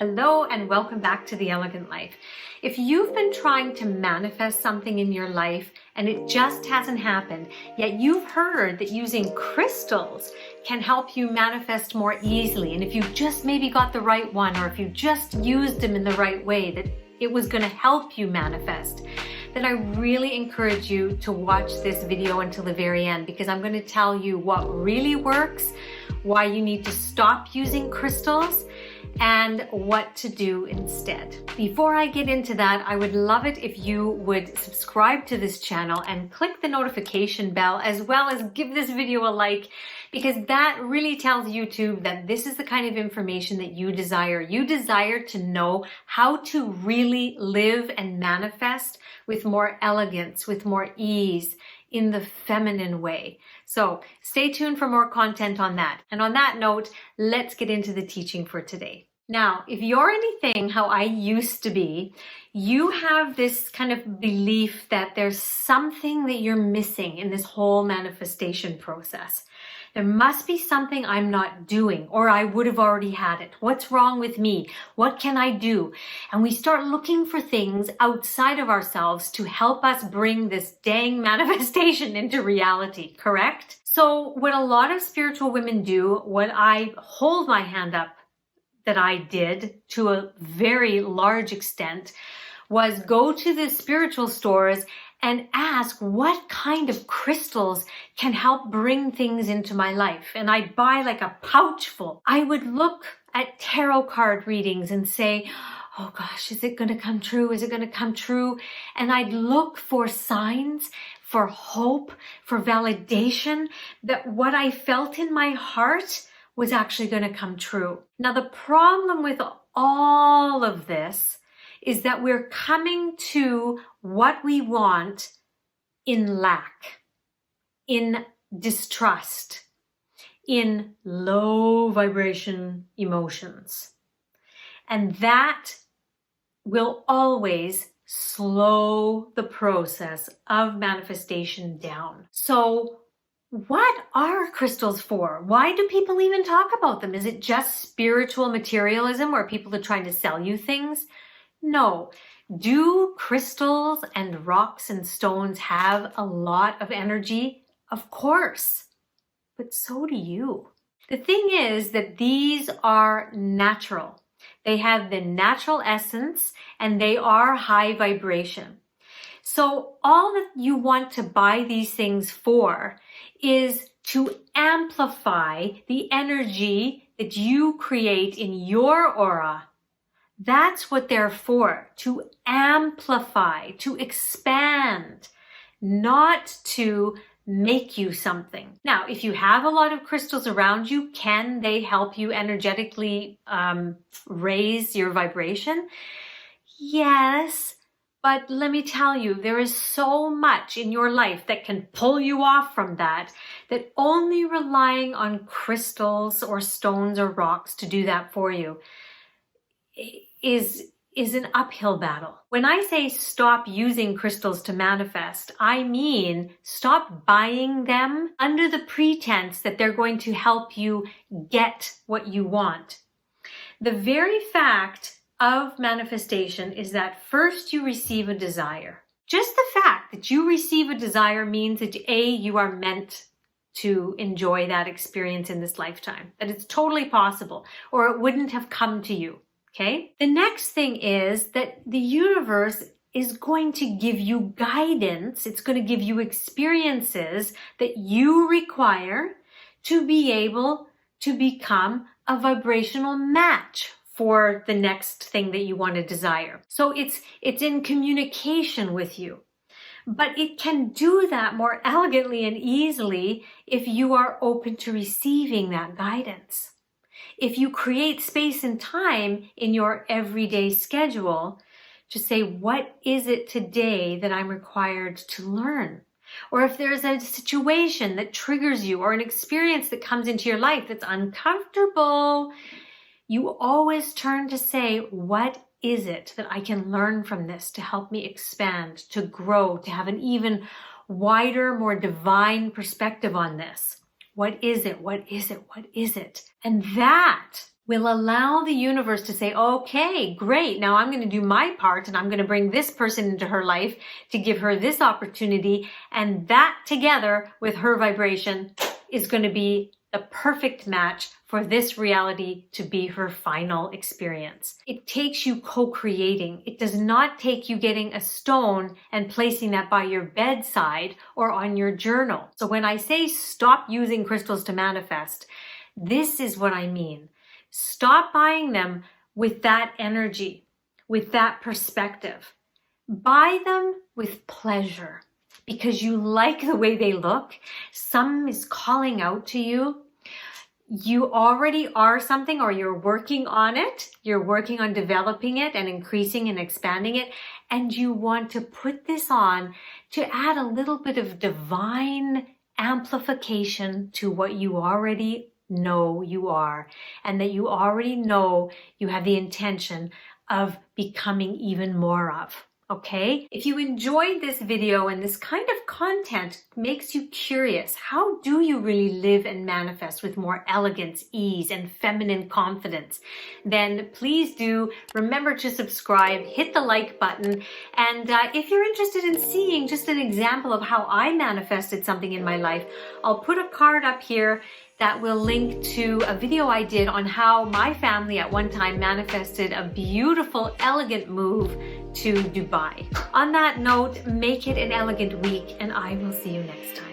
Hello and welcome back to The Elegant Life. If you've been trying to manifest something in your life and it just hasn't happened, yet you've heard that using crystals can help you manifest more easily, and if you just maybe got the right one, or if you just used them in the right way, that it was going to help you manifest, then I really encourage you to watch this video until the very end, because I'm going to tell you what really works, why you need to stop using crystals, and what to do instead. Before I get into that, I would love it if you would subscribe to this channel and click the notification bell, as well as give this video a like, because that really tells YouTube that this is the kind of information that you desire. You desire to know how to really live and manifest with more elegance, with more ease, in the feminine way. So stay tuned for more content on that. And on that note, let's get into the teaching for today. Now, if you're anything how I used to be, you have this kind of belief that there's something that you're missing in this whole manifestation process. There must be something I'm not doing, or I would have already had it. What's wrong with me? What can I do? And we start looking for things outside of ourselves to help us bring this dang manifestation into reality, correct? So what a lot of spiritual women do, what I hold my hand up that I did to a very large extent, was go to the spiritual stores and ask what kind of crystals can help bring things into my life. And I'd buy like a pouch full. I would look at tarot card readings and say, oh gosh, is it going to come true? Is it going to come true? And I'd look for signs, for hope, for validation that what I felt in my heart was actually going to come true. Now, the problem with all of this is that we're coming to what we want in lack, in distrust, in low vibration emotions. And that will always slow the process of manifestation down. So what are crystals for? Why do people even talk about them? Is it just spiritual materialism where people are trying to sell you things? No. Do crystals and rocks and stones have a lot of energy? Of course. But so do you. The thing is that these are natural. They have the natural essence and they are high vibration. So all that you want to buy these things for is to amplify the energy that you create in your aura. That's what they're for, to amplify, to expand, not to make you something. Now, if you have a lot of crystals around you, can they help you energetically raise your vibration? Yes. But let me tell you, there is so much in your life that can pull you off from that only relying on crystals or stones or rocks to do that for you is an uphill battle. When I say stop using crystals to manifest, I mean stop buying them under the pretense that they're going to help you get what you want. The very fact of manifestation is that first you receive a desire. Just the fact that you receive a desire means that A, you are meant to enjoy that experience in this lifetime, that it's totally possible, or it wouldn't have come to you, okay? The next thing is that the universe is going to give you guidance. It's going to give you experiences that you require to be able to become a vibrational match for the next thing that you want to desire. So it's in communication with you. But it can do that more elegantly and easily if you are open to receiving that guidance. If you create space and time in your everyday schedule to say, what is it today that I'm required to learn? Or if there's a situation that triggers you or an experience that comes into your life that's uncomfortable, you always turn to say, what is it that I can learn from this to help me expand, to grow, to have an even wider, more divine perspective on this? What is it? What is it? What is it? And that will allow the universe to say, okay, great, now I'm going to do my part and I'm going to bring this person into her life to give her this opportunity, and that together with her vibration is going to be the perfect match for this reality to be her final experience. It takes you co-creating. It does not take you getting a stone and placing that by your bedside or on your journal. So when I say stop using crystals to manifest, this is what I mean. Stop buying them with that energy, with that perspective. Buy them with pleasure because you like the way they look. Some is calling out to you. You already are something, or you're working on it. You're working on developing it and increasing and expanding it. And you want to put this on to add a little bit of divine amplification to what you already know you are, and that you already know you have the intention of becoming even more of. Okay? If you enjoyed this video and this kind of content makes you curious, how do you really live and manifest with more elegance, ease, and feminine confidence? Then please do remember to subscribe, hit the like button, and if you're interested in seeing just an example of how I manifested something in my life, I'll put a card up here that will link to a video I did on how my family at one time manifested a beautiful, elegant move to Dubai. On that note, make it an elegant week, and I will see you next time.